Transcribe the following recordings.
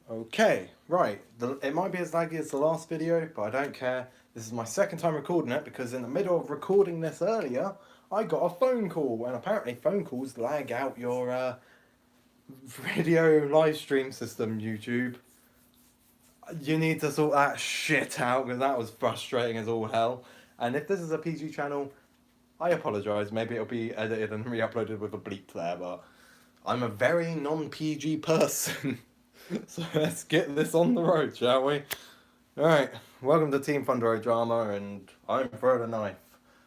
Okay, right. It might be as laggy as the last video, but I don't care. This is my second time recording it because in the middle of recording this earlier, I got a phone call, and apparently phone calls lag out your video live stream system, YouTube. You need to sort that shit out because that was frustrating as all hell. And if this is a PG channel, I apologise. Maybe it'll be edited and re-uploaded with a bleep there, but I'm a very non-PG person. So let's get this on the road, shall we? Alright, welcome to Team Thunder Drama, and I'm Throw the Knife.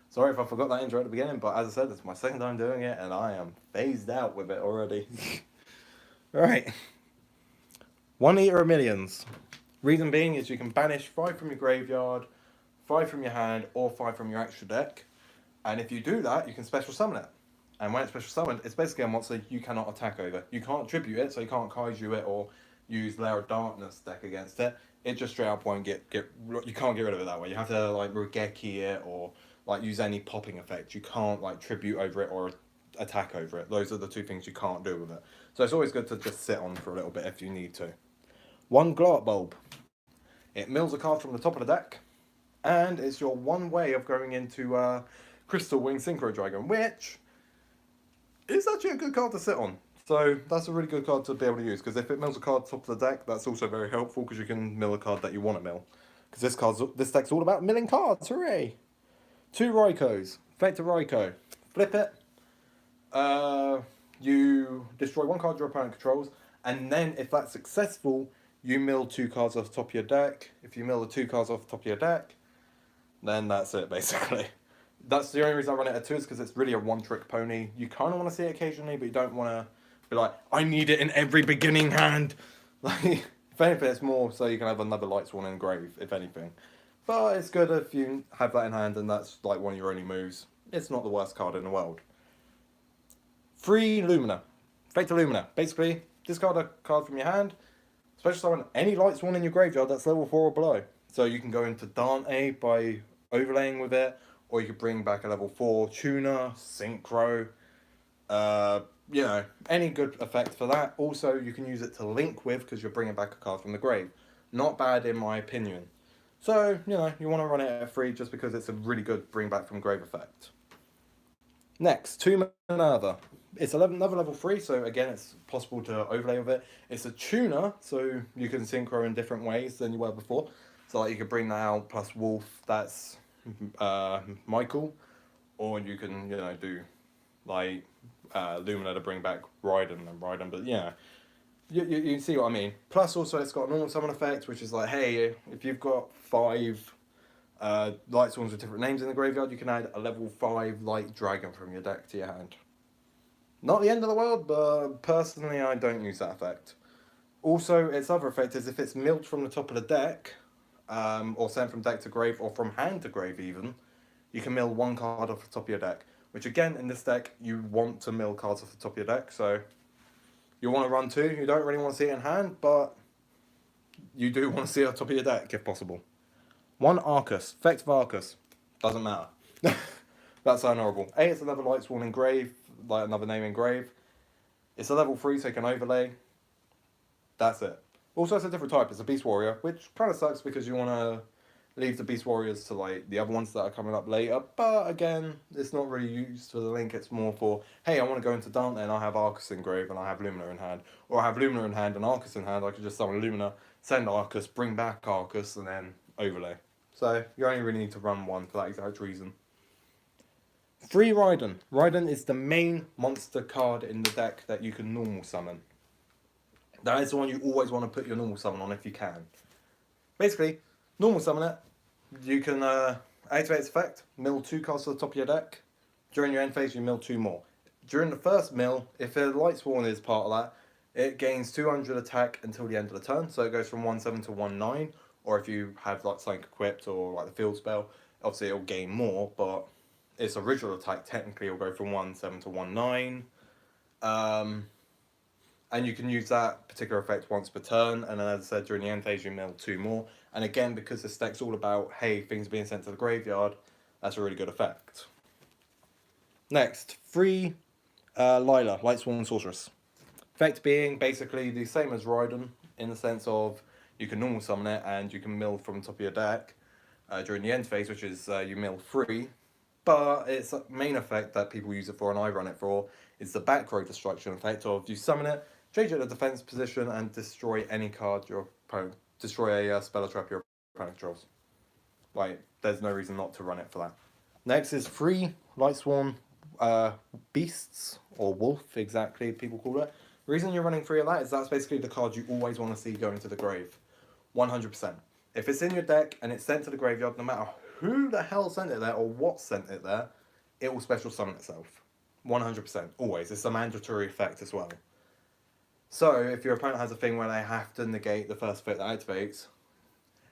Sorry if I forgot that intro at the beginning, but as I said, it's my second time doing it, and I am phased out with it already. Alright. 1 Eater of Millions. Reason being is you can banish 5 from your graveyard, 5 from your hand, or 5 from your extra deck. And if you do that, you can special summon it. And when it's special summoned, it's basically a monster you cannot attack over. You can't tribute it, so you can't kaiju it or use Lair of Darkness deck against it. It just straight up won't get you can't get rid of it that way. You have to like Rugeki it or like use any popping effect. You can't like tribute over it or attack over it. Those are the two things you can't do with it. So it's always good to just sit on for a little bit if you need to. 1 Glow Up Bulb. It mills a card from the top of the deck, and it's your one way of going into Crystal Wing Synchro Dragon, which is actually a good card to sit on. So that's a really good card to be able to use, because if it mills a card top of the deck, that's also very helpful because you can mill a card that you want to mill. Because this deck's all about milling cards, hooray! 2 Raikos. Effect of Raiko. Flip it. You destroy 1 card your opponent controls, and then if that's successful, you mill 2 cards off the top of your deck. If you mill the 2 cards off the top of your deck, then that's it basically. That's the only reason I run it at 2 is because it's really a one-trick pony. You kind of want to see it occasionally, but you don't want to be like, I need it in every beginning hand. Like, if anything, it's more so you can have another Lightsworn in grave, if anything. But it's good if you have that in hand and that's like one of your only moves. It's not the worst card in the world. 3 Lumina. Fate Lumina. Basically, discard a card from your hand, special summon any Lightsworn in your graveyard that's level 4 or below. So you can go into Dante by overlaying with it, or you could bring back a level 4 tuner, synchro, you know, any good effect for that. Also, you can use it to link with because you're bringing back a card from the grave. Not bad in my opinion. So, you know, you want to run it at 3 just because it's a really good bring back from grave effect. Next, 2 Minerva. It's another level 3, so again, it's possible to overlay with it. It's a tuner, so you can synchro in different ways than you were before. So like you could bring that out plus Wolf, that's Michael, or you can, you know, do like Lumina to bring back Raiden and Raiden, but yeah, you see what I mean. Plus also it's got a normal summon effect, which is like, hey, if you've got 5 Lightsworns with different names in the graveyard, you can add a level 5 Light Dragon from your deck to your hand. Not the end of the world, but personally I don't use that effect. Also, its other effect is if it's milled from the top of the deck, or sent from deck to grave, or from hand to grave even, you can mill 1 card off the top of your deck. Which again, in this deck, you want to mill cards off the top of your deck, so you want to run 2, you don't really want to see it in hand, but you do want to see it on top of your deck, if possible. 1 Arcus. Effect of Arcus. Doesn't matter. That's honourable. A, it's another Lightsworn in grave, like another name in grave. It's a level 3, so you can overlay. That's it. Also, it's a different type. It's a Beast Warrior, which kind of sucks because you want to leave the Beast Warriors to like the other ones that are coming up later. But again, it's not really used for the link. It's more for, hey, I want to go into Dante and I have Arcus in grave and I have Lumina in hand. Or I have Lumina in hand and Arcus in hand. I could just summon Lumina, send Arcus, bring back Arcus, and then overlay. So you only really need to run 1 for that exact reason. 3 Raiden. Raiden is the main monster card in the deck that you can normal summon. That is the one you always want to put your normal summon on if you can. Basically, normal summon it. You can activate its effect, mill 2 cards to the top of your deck. During your end phase, you mill 2 more. During the first mill, if a Lightsworn is part of that, it gains 200 attack until the end of the turn. So it goes from 1/7 to 1/9. Or if you have like something equipped or like the field spell, obviously it'll gain more, but its original attack technically will go from 1/7 to 1/9. And you can use that particular effect once per turn, and then as I said, during the end phase you mill 2 more. And again, because this deck's all about, hey, things being sent to the graveyard, that's a really good effect. Next, 3 Lila, Lightsworn Sorceress. Effect being basically the same as Raiden, in the sense of you can normal summon it and you can mill from the top of your deck during the end phase, which is you mill 3. But its main effect that people use it for, and I run it for, is the back row destruction effect of you summon it, change it to defense position, and destroy any card your opponent, destroy a spell or trap your opponent controls. Like, there's no reason not to run it for that. Next is 3 Lightsworn beasts, or wolf exactly, people call it. The reason you're running 3 of that is that's basically the card you always want to see go into the grave. 100%. If it's in your deck and it's sent to the graveyard, no matter who the hell sent it there or what sent it there, it will special summon itself. 100%, always. It's a mandatory effect as well. So, if your opponent has a thing where they have to negate the first effect that activates,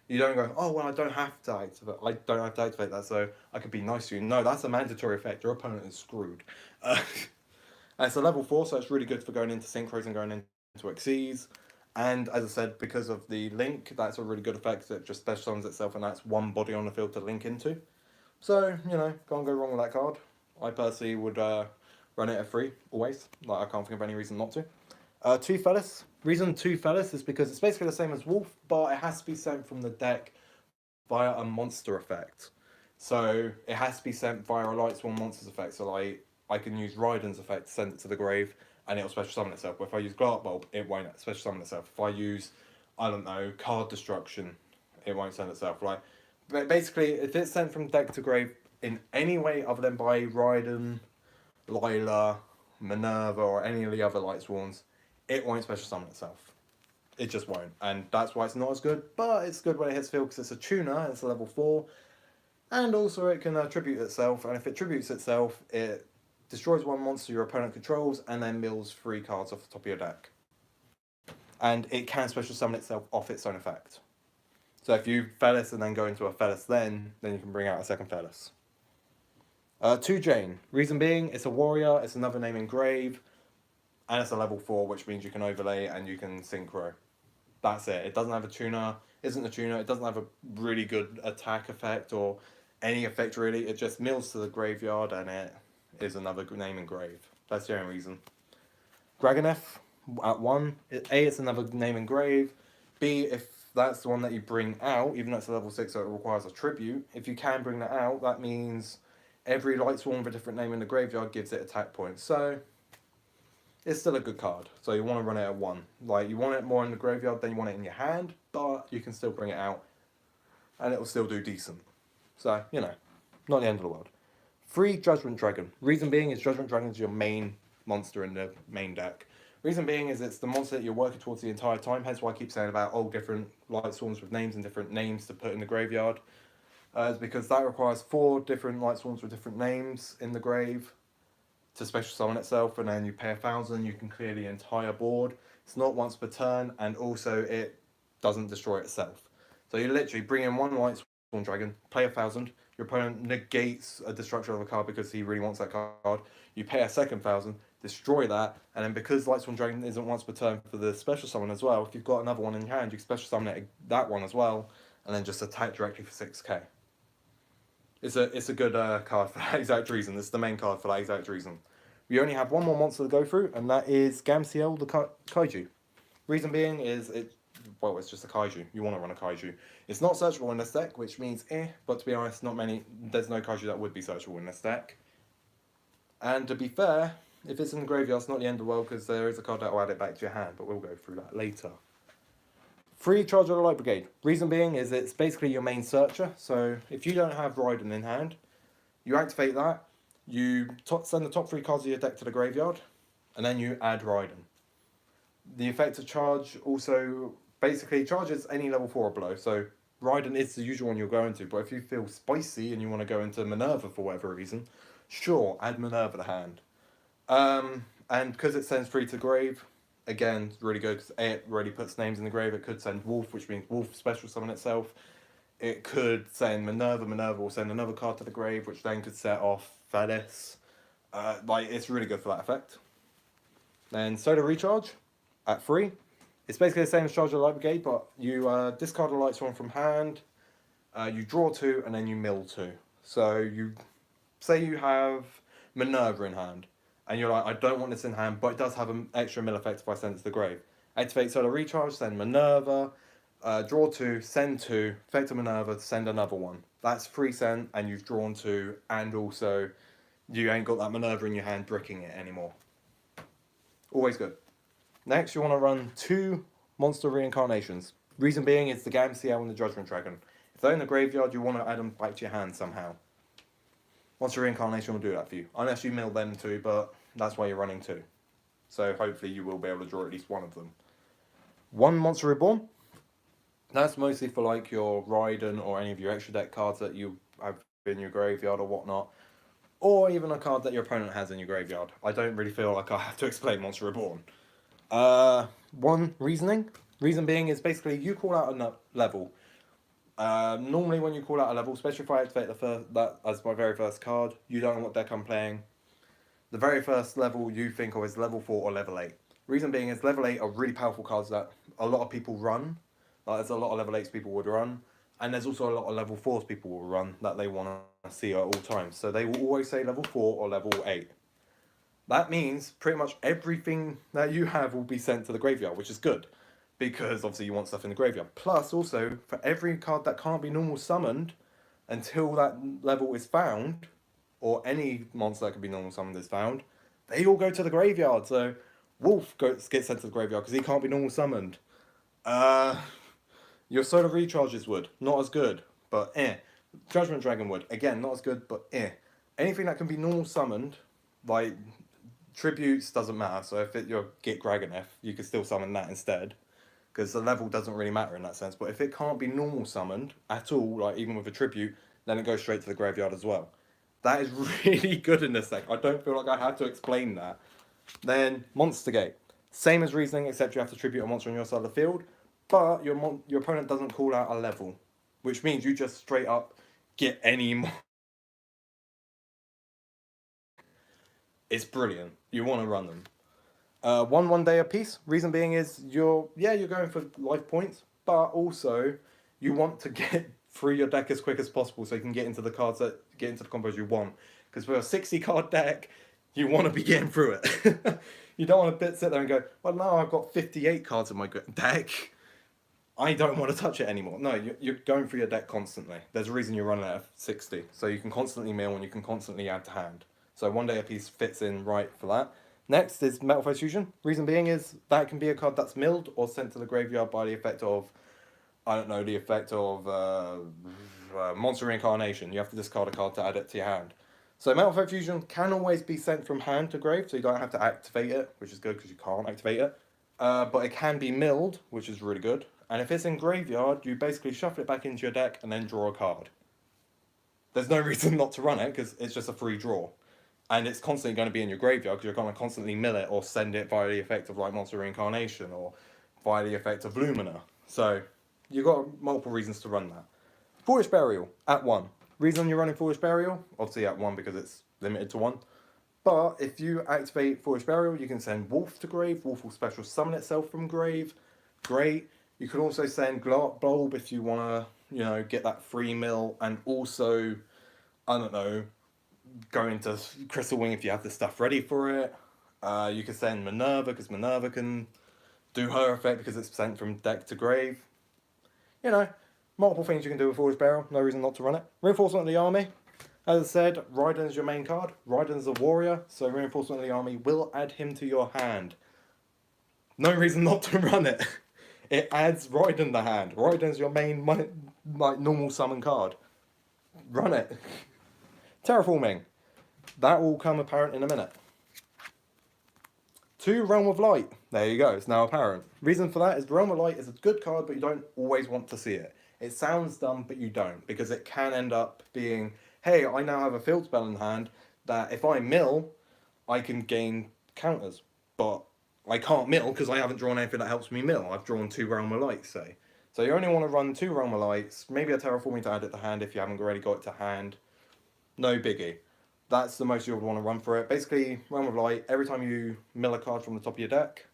you don't go, oh, well, I don't have to activate that, so I could be nice to you. No, that's a mandatory effect. Your opponent is screwed. And it's a level 4, so it's really good for going into synchros and going into XEs. And as I said, because of the link, that's a really good effect that just special summons itself, and that's one body on the field to link into. So, you know, can't go wrong with that card. I personally would run it at 3, always. Like, I can't think of any reason not to. 2 Fellas. Reason 2 Fellas is because it's basically the same as Wolf, but it has to be sent from the deck via a monster effect. So, it has to be sent via a Lightsworn monsters effect. So, like, I can use Raiden's effect to send it to the grave, and it'll special summon itself. But if I use Glart Bulb, it won't special summon itself. If I use, I don't know, Card Destruction, it won't send itself. Like, but basically, if it's sent from deck to grave in any way other than by Raiden, Lila, Minerva, or any of the other Lightsworns, it won't special summon itself. It just won't. And that's why it's not as good, but it's good when it hits field because it's a tuner, it's a level 4. And also it can tribute itself, and if it tributes itself, it destroys one monster your opponent controls, and then mills 3 cards off the top of your deck. And it can special summon itself off its own effect. So if you Fellas and then go into a Fellas then you can bring out a second Fellas. 2 Jane. Reason being, it's a warrior, it's another name in grave, and it's a level 4, which means you can overlay and you can synchro. That's it. It doesn't have a tuner, isn't a tuner, it doesn't have a really good attack effect or any effect really. It just mills to the graveyard and it is another name in grave. That's the only reason. Dragoneth at 1. A, it's another name in grave. B, if that's the one that you bring out, even though it's a level 6, so it requires a tribute, if you can bring that out, that means every Lightsworn with a different name in the graveyard gives it attack points. So it's still a good card. So you want to run it at 1. Like, you want it more in the graveyard than you want it in your hand, but you can still bring it out and it will still do decent. So, you know, not the end of the world. 3 Judgment Dragon. Reason being is Judgment Dragon is your main monster in the main deck. Reason being is it's the monster that you're working towards the entire time, hence why I keep saying about all different Lightsworns with names and different names to put in the graveyard. Is because that requires 4 different Lightsworns with different names in the grave to special summon itself, and then you pay 1,000, you can clear the entire board. It's not once per turn, and also it doesn't destroy itself. So you literally bring in 1 Lightsworn Dragon, pay 1,000, your opponent negates a destruction of a card because he really wants that card. You pay a second 1,000, destroy that, and then because Lightsworn Dragon isn't once per turn for the special summon as well, if you've got another one in your hand, you can special summon it, that one as well, and then just attack directly for 6k. It's a good card for that exact reason. It's the main card for that exact reason. We only have one more monster to go through, and that is Gamciel the Kaiju. Reason being is it's just a Kaiju. You want to run a Kaiju. It's not searchable in this deck, which means but to be honest, there's no Kaiju that would be searchable in this deck. And to be fair, if it's in the graveyard, it's not the end of the world because there is a card that will add it back to your hand, but we'll go through that later. 3 Charge of the Light Brigade. Reason being is it's basically your main searcher, so if you don't have Raiden in hand, you activate that, you send the top 3 cards of your deck to the graveyard, and then you add Raiden. The effect of Charge also basically charges any level 4 or below, so Raiden is the usual one you'll go into, but if you feel spicy and you want to go into Minerva for whatever reason, sure, add Minerva to hand. And because it sends 3 to grave, again, it's really good because it already puts names in the grave. It could send Wolf, which means Wolf special summon itself. It could send Minerva. Minerva will send another card to the grave, which then could set off Phallus. It's really good for that effect. Then Soda Recharge at 3. It's basically the same as Charge of the Light Brigade, but you discard a Lightsworn from hand, you draw 2, and then you mill 2. So you say you have Minerva in hand, and you're like, I don't want this in hand, but it does have an extra mill effect if I send it to the grave. Activate Solar Recharge, send Minerva, draw 2, send 2, effect of Minerva, send another one. That's 3 sent, and you've drawn 2, and also you ain't got that Minerva in your hand bricking it anymore. Always good. Next, you want to run 2 monster reincarnations. Reason being is the Gamciel and the Judgment Dragon. If they're in the graveyard, you want to add them back to your hand somehow. Monster reincarnation will do that for you. Unless you mill them 2, but that's why you're running 2. So hopefully you will be able to draw at least one of them. 1 Monster Reborn. That's mostly for like your Raiden or any of your extra deck cards that you have in your graveyard or whatnot. Or even a card that your opponent has in your graveyard. I don't really feel like I have to explain Monster Reborn. 1 Reasoning. Reason being is basically you call out a level. Normally when you call out a level, especially if I activate that as my very first card, you don't know what deck I'm playing. The very first level you think of is level 4 or level 8. Reason being is level 8 are really powerful cards that a lot of people run. Like there's a lot of level 8s people would run. And there's also a lot of level 4s people will run that they want to see at all times. So they will always say level 4 or level 8. That means pretty much everything that you have will be sent to the graveyard, which is good. Because obviously you want stuff in the graveyard. Plus also, for every card that can't be normal summoned until that level is found, or any monster that can be normal summoned is found, they all go to the graveyard. So Wolf gets sent to the graveyard because he can't be normal summoned. Your Solar Recharges would. Not as good, but Judgment Dragon would. Again, not as good, but anything that can be normal summoned, like tributes, doesn't matter. So if you're Git Dragoneth, you can still summon that instead. Because the level doesn't really matter in that sense. But if it can't be normal summoned at all, like even with a tribute, then it goes straight to the graveyard as well. That is really good in this deck. I don't feel like I had to explain that. Then Monster Gate. Same as Reasoning, except you have to tribute a monster on your side of the field. But your opponent doesn't call out a level. Which means you just straight up get any more. It's brilliant. You want to run them. 1 day a piece. Reason being is you're going for life points, but also you want to get through your deck as quick as possible so you can get into the combos you want. Because for a 60 card deck, you want to be getting through it. You don't want to sit there and go, well, now I've got 58 cards in my deck. I don't want to touch it anymore. No, you're going through your deck constantly. There's a reason you're running at 60. So you can constantly mill and you can constantly add to hand. So 1 day a piece fits in right for that. Next is Metal Phase Fusion. Reason being is that can be a card that's milled or sent to the graveyard by the effect of, Monster Reincarnation. You have to discard a card to add it to your hand. So Metal Phase Fusion can always be sent from hand to grave, so you don't have to activate it, which is good because you can't activate it. But it can be milled, which is really good. And if it's in graveyard, you basically shuffle it back into your deck and then draw a card. There's no reason not to run it because it's just a free draw. And it's constantly going to be in your graveyard because you're going to constantly mill it or send it via the effect of like Monster Reincarnation or via the effect of Lumina. So you've got multiple reasons to run that. Foolish Burial at 1. Reason you're running Foolish Burial? Obviously at 1 because it's limited to 1. But if you activate Foolish Burial, you can send Wolf to grave. Wolf will special summon itself from grave. Great. You can also send Bulb if you want to, get that free mill and also, go into Crystal Wing if you have the stuff ready for it. You can send Minerva because Minerva can do her effect because it's sent from deck to grave. Multiple things you can do with Foolish Burial. No reason not to run it. Reinforcement of the Army. As I said, Raiden's your main card. Raiden's a warrior, so Reinforcement of the Army will add him to your hand. No reason not to run it. It adds Raiden the hand. Raiden's your main, normal summon card. Run it. Terraforming. That will come apparent in a minute. 2 Realm of Light. There you go, it's now apparent. Reason for that is Realm of Light is a good card, but you don't always want to see it. It sounds dumb, but you don't, because it can end up being, hey, I now have a field spell in hand that if I mill, I can gain counters. But I can't mill because I haven't drawn anything that helps me mill. I've drawn 2 Realm of Lights, say. So you only want to run 2 Realm of Lights, maybe a Terraforming to add it to hand if you haven't already got it to hand. No biggie. That's the most you would want to run for it. Basically, Realm of Light, every time you mill a card from the top of your deck,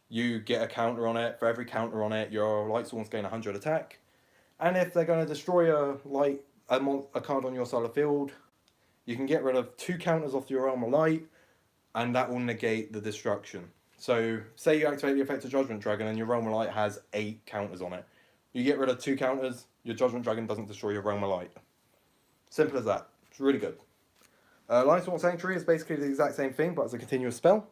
you get a counter on it. For every counter on it, your Lightsworns gain 100 attack. And if they're going to destroy a card on your side of the field, you can get rid of 2 counters off your Realm of Light, and that will negate the destruction. So say you activate the effect of Judgment Dragon and your Realm of Light has 8 counters on it. You get rid of 2 counters, your Judgment Dragon doesn't destroy your Realm of Light. Simple as that. It's really good. Lightsworn Sanctuary is basically the exact same thing, but as a continuous spell.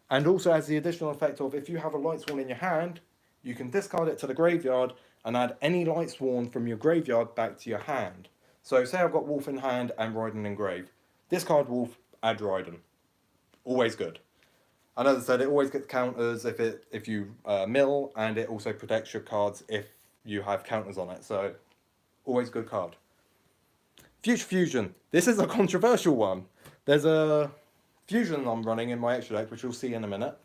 And also has the additional effect of if you have a Lightsworn in your hand, you can discard it to the graveyard and add any Lightsworn from your graveyard back to your hand. So say I've got Wolf in hand and Raiden in grave. Discard Wolf, add Raiden. Always good. And as I said, it always gets counters if you mill, and it also protects your cards if you have counters on it. So always good card. Future Fusion. This is a controversial one. There's a fusion I'm running in my extra deck, which you'll see in a minute,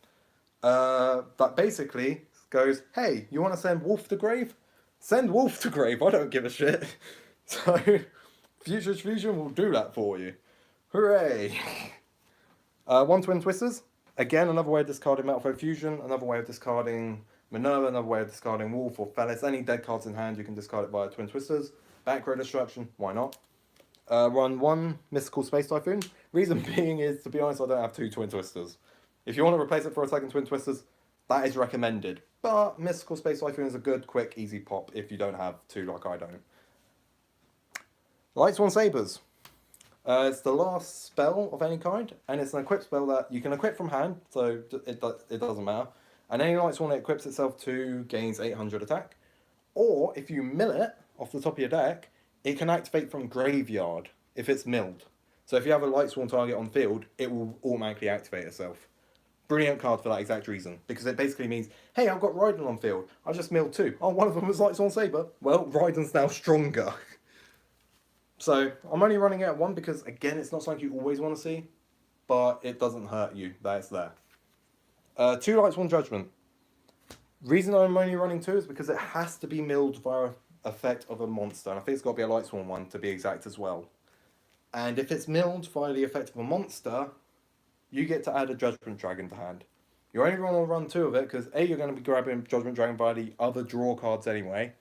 that basically goes, hey, you want to send Wolf to grave? Send Wolf to grave, I don't give a shit. So, Future Fusion will do that for you. Hooray! 1 Twin Twisters. Again, another way of discarding Metal Fusion, another way of discarding Minerva, another way of discarding Wolf or Fellis. Any dead cards in hand, you can discard it via Twin Twisters. Back row destruction, why not? Run 1 Mystical Space Typhoon. Reason being is, to be honest, I don't have 2 Twin Twisters. If you want to replace it for a second Twin Twisters, that is recommended. But Mystical Space Typhoon is a good, quick, easy pop if you don't have 2 like I don't. Lightsworn Sabers. It's the last spell of any kind, and it's an equip spell that you can equip from hand, so it doesn't matter. And any Lightsworn that equips itself to gains 800 attack. Or, if you mill it off the top of your deck, it can activate from graveyard if it's milled. So if you have a Lightsworn target on field, it will automatically activate itself. Brilliant card for that exact reason, because it basically means, hey, I've got Raiden on field, I just milled 2. Oh, one of them was Lightsworn Saber. Well, Raiden's now stronger. So I'm only running it at 1 because, again, it's not something you always want to see, but it doesn't hurt you that it's there. 2 Lightsworn Judgment. Reason I'm only running 2 is because it has to be milled via effect of a monster, and I think it's got to be a Lightsworn one to be exact as well. And if it's milled via the effect of a monster, you get to add a Judgment Dragon to hand. You're only going to run 2 of it because A, you're going to be grabbing Judgment Dragon via the other draw cards anyway.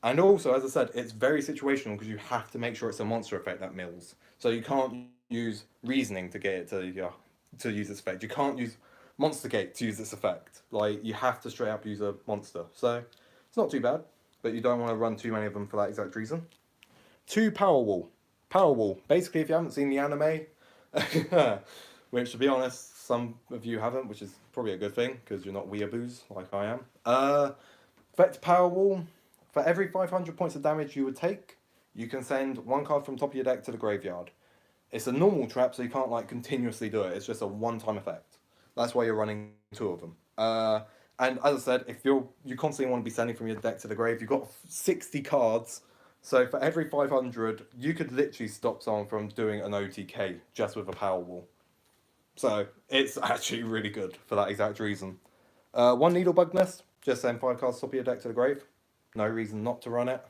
And also, as I said, it's very situational because you have to make sure it's a monster effect that mills. So you can't use Reasoning to get it to use this effect. You can't use Monster Gate to use this effect. Like, you have to straight up use a monster. So it's not too bad, but you don't want to run too many of them for that exact reason. 2 Power Wall. Power Wall. Basically, if you haven't seen the anime, which to be honest, some of you haven't, which is probably a good thing because you're not weeaboos like I am. Effect Power Wall. For every 500 points of damage you would take, you can send 1 card from top of your deck to the graveyard. It's a normal trap, so you can't like continuously do it. It's just a one-time effect. That's why you're running 2 of them. And as I said, if you constantly want to be sending from your deck to the grave, you've got 60 cards. So for every 500, you could literally stop someone from doing an OTK just with a Power Wall. So it's actually really good for that exact reason. 1 Needlebug Nest. Just send 5 cards top of your deck to the grave. No reason not to run it.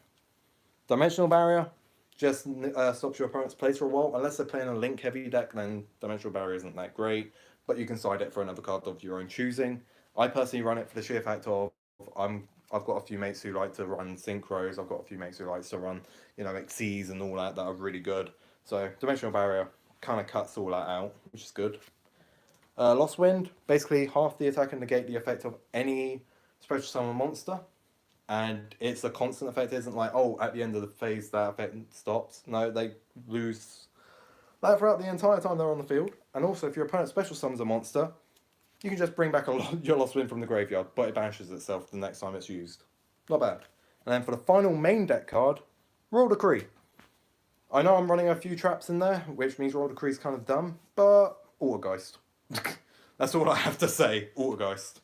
Dimensional Barrier just stops your opponent's plays for a while. Unless they're playing a Link heavy deck, then Dimensional Barrier isn't that great. But you can side it for another card of your own choosing. I personally run it for the sheer fact of I've got a few mates who like to run synchros. I've got a few mates who like to run, Xyz and all that are really good. So Dimensional Barrier kind of cuts all that out, which is good. Lost Wind, basically half the attack and negate the effect of any special summon monster. And it's a constant effect. It isn't like, oh, at the end of the phase that effect stops. No, they lose that throughout the entire time they're on the field. And also, if your opponent special summons a monster, you can just bring back your Lost Wind from the graveyard, but it banishes itself the next time it's used. Not bad. And then for the final main deck card, Royal Decree. I know I'm running a few traps in there, which means Royal Decree is kind of dumb, but Autogeist. That's all I have to say, Autogeist.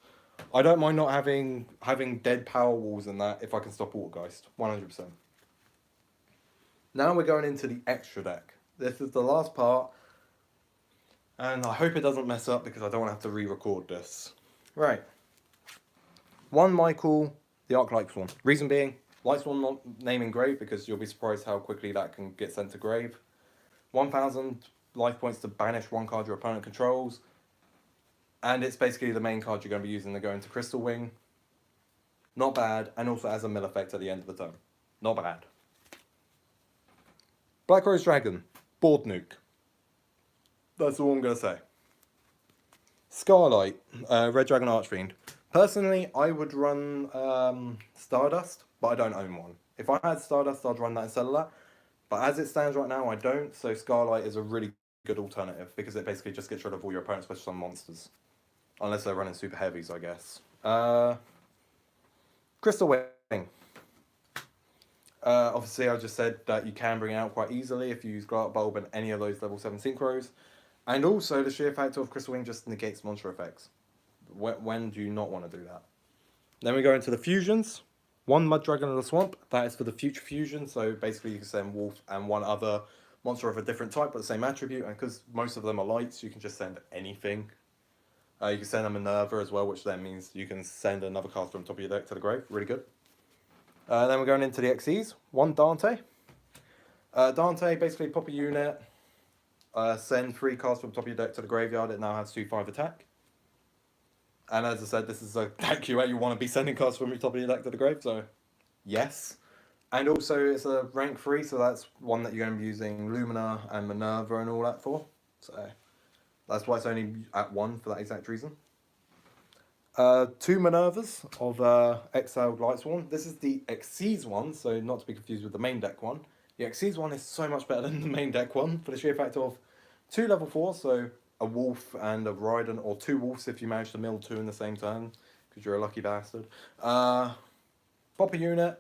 I don't mind not having dead power walls and that if I can stop Autogeist, 100%. Now we're going into the extra deck. This is the last part, and I hope it doesn't mess up because I don't want to have to re-record this. Right. 1 Michael, the Arc Lightsworn. Reason being, Lightsworn not naming grave because you'll be surprised how quickly that can get sent to grave. 1,000 life points to banish 1 card your opponent controls. And it's basically the main card you're going to be using to go into Crystal Wing. Not bad, and also has a mill effect at the end of the turn. Not bad. Black Rose Dragon, board nuke. That's all I'm going to say. Starlight, Red Dragon Archfiend. Personally, I would run Stardust, but I don't own one. If I had Stardust, I'd run that instead of that. But as it stands right now, I don't. So Starlight is a really good alternative because it basically just gets rid of all your opponent's special summon monsters. Unless they're running super heavies, I guess. Crystal Wing. Obviously, I just said that you can bring it out quite easily if you use Glart Bulb and any of those level 7 synchros. And also, the sheer factor of Crystal Wing just negates monster effects. When do you not want to do that? Then we go into the fusions. One Mud Dragon in the Swamp. That is for the future fusion. So basically, you can send Wolf and one other monster of a different type but the same attribute. And because most of them are lights, you can just send anything. You can send a Minerva as well, which then means you can send another card from top of your deck to the grave. Really good. Then we're going into the XEs. One Dante. Dante, basically pop a unit. Send 3 cards from top of your deck to the graveyard. It now has 2/5 attack. And as I said, this is a deck you want to be sending cards from your top of your deck to the grave, so yes. And also it's a rank 3, so that's one that you're going to be using Lumina and Minerva and all that for. So that's why it's only at 1 for that exact reason. 2 Minervas of Exiled Lightsworn. This is the Xyz one, so not to be confused with the main deck one. The Xyz one is so much better than the main deck one for the sheer fact of 2 level 4, so a wolf and a Raiden, or 2 wolves if you manage to mill 2 in the same turn, because you're a lucky bastard. Pop a unit,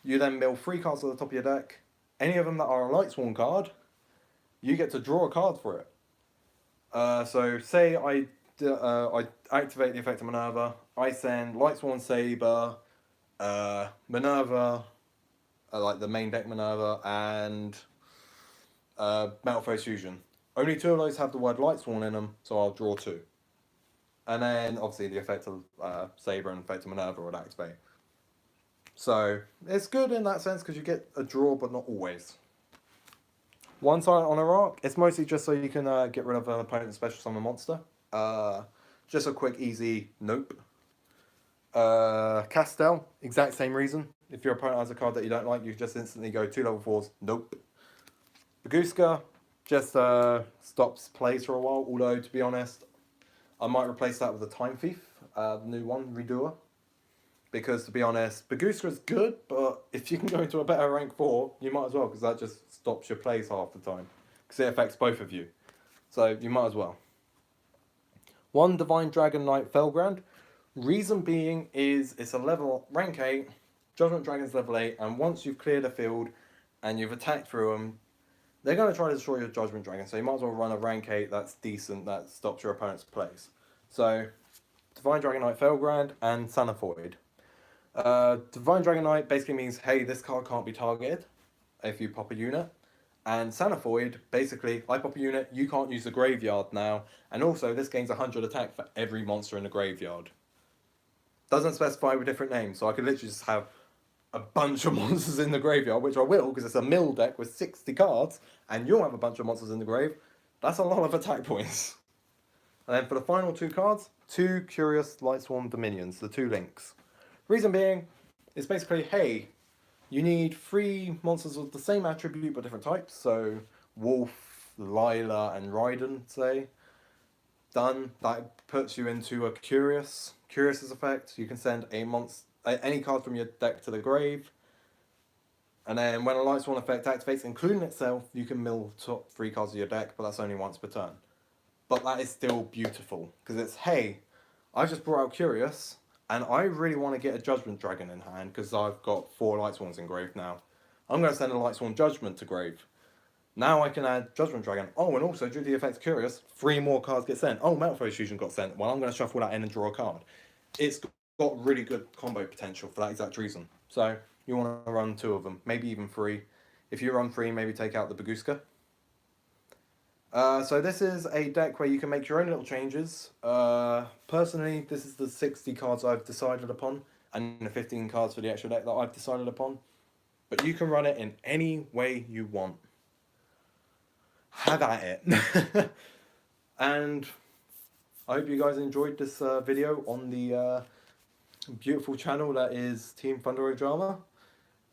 you then mill 3 cards at the top of your deck. Any of them that are a Lightsworn card, you get to draw a card for it. So say I activate the effect of Minerva, I send Lightsworn Saber, Minerva, like the main deck Minerva, and Metal Phase Fusion. Only 2 of those have the word Lightsworn in them, so I'll draw 2. And then, obviously, the effect of Saber and effect of Minerva would activate. So, it's good in that sense, because you get a draw, but not always. One Silent Honor Arc, it's mostly just so you can get rid of an opponent's special summon monster. Just a quick, easy nope. Castel, exact same reason. If your opponent has a card that you don't like, you just instantly go 2 level 4s, nope. Baguska just stops plays for a while, although to be honest, I might replace that with a Time Thief, the new one, Redoer. Because to be honest, Baguska is good, but if you can go into a better rank 4, you might as well, because that just stops your plays half the time. Because it affects both of you. So you might as well. 1 Divine Dragon Knight Felgrand. Reason being is it's a level rank 8, Judgment Dragon's level 8, and once you've cleared a field and you've attacked through them, they're going to try to destroy your Judgment Dragon, so you might as well run a rank 8 that's decent, that stops your opponent's plays. So, Divine Dragon Knight Felgrand and Sanafoid. Divine Dragon Knight basically means, hey, this card can't be targeted if you pop a unit. And Sanafoid, basically, I pop a unit, you can't use the graveyard now, and also this gains 100 attack for every monster in the graveyard. Doesn't specify with different names, so I could literally just have a bunch of monsters in the graveyard, which I will, because it's a mill deck with 60 cards, and you'll have a bunch of monsters in the grave. That's a lot of attack points. And then for the final 2 cards, 2 Curious Lightsworn Dominions, the 2 links. Reason being, it's basically, hey, you need 3 monsters with the same attribute but different types, so Wolf, Lila, and Raiden, say. Done. That puts you into a Curious. Curious's effect, you can send any card from your deck to the grave, and then when a Lightsworn effect activates, including itself, you can mill top 3 cards of your deck, but that's only once per turn. But that is still beautiful, because it's, hey, I just brought out Curious, and I really want to get a Judgment Dragon in hand, because I've got 4 Lightsworns in grave now. I'm going to send a Lightsworn Judgment to grave. Now I can add Judgment Dragon. Oh, and also, due to the effect Curious, 3 more cards get sent. Oh, Metal Phase Fusion got sent. Well, I'm going to shuffle that in and draw a card. It's got really good combo potential for that exact reason. So, you want to run 2 of them, maybe even 3. If you run 3, maybe take out the Baguska. So this is a deck where you can make your own little changes. Personally, this is the 60 cards I've decided upon, and the 15 cards for the extra deck that I've decided upon. But you can run it in any way you want. Have at it. And I hope you guys enjoyed this video on the beautiful channel that is Team Thunder Drama.